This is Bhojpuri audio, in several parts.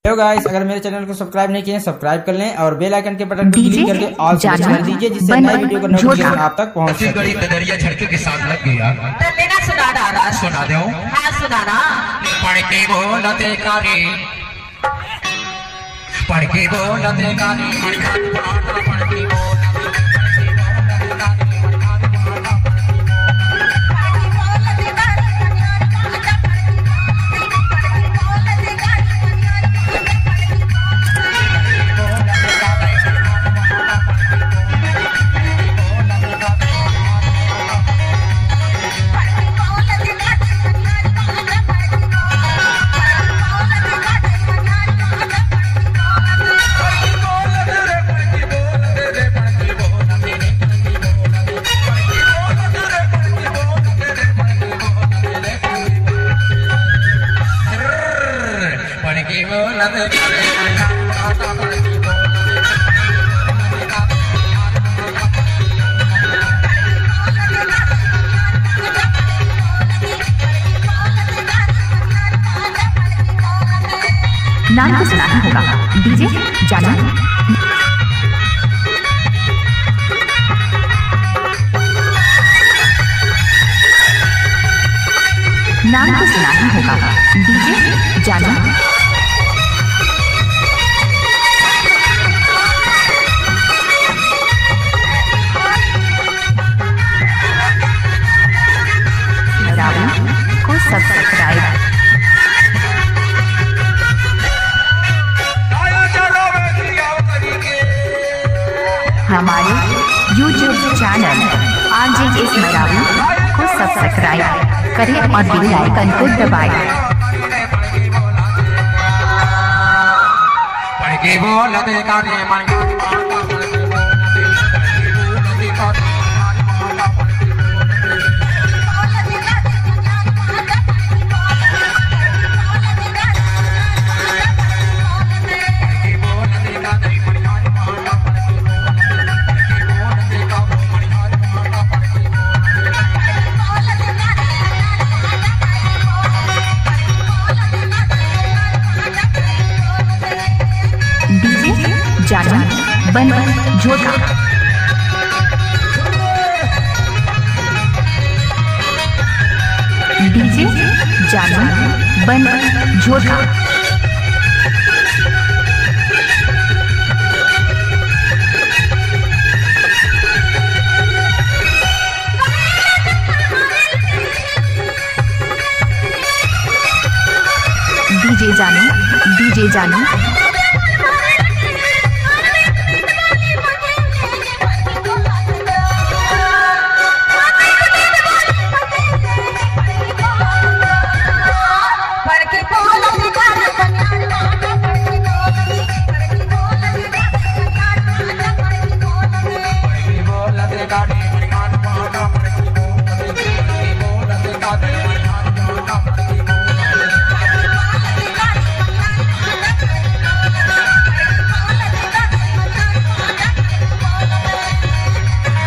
हेलो गाइस, अगर मेरे चैनल को सब्सक्राइब नहीं किए हैं सब्सक्राइब कर लें और बेल आइकन के बटन को क्लिक करके ऑल सेलेक्ट कर दीजिए, जिससे नए वीडियो का नोटिफिकेशन आप तक पहुंच सके। गड़ी दरिया झटके के साथ लग गया। मेरा सुना दो। हाँ सुनाना। पढ़ के बोलते कारी, पढ़ के बोलते कारी, पढ़ के नाम तो सुना ही होगा, डीजे जानू। नाम तो सुना ही होगा, डीजे जानू। को सब्सक्राइब। हमारे YouTube channel RJ S Maravi को सब्सक्राइब करें और बेल आइकन को दबाएं। जानू बन झोटा। डीजे जानू बन झोटा। डीजे जानू, डीजे जानू।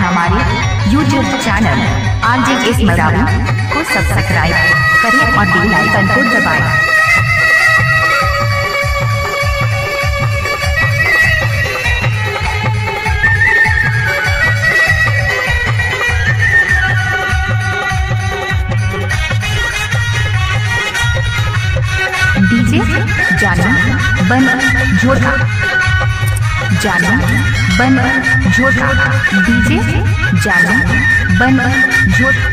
हमारे YouTube channel RJ S Maravi को सब्सक्राइब करें और बेल आइकन को दबाएं। डीजे जानू बन झोटा। जानू बन झोटा। डीजे जानू बन झोटा।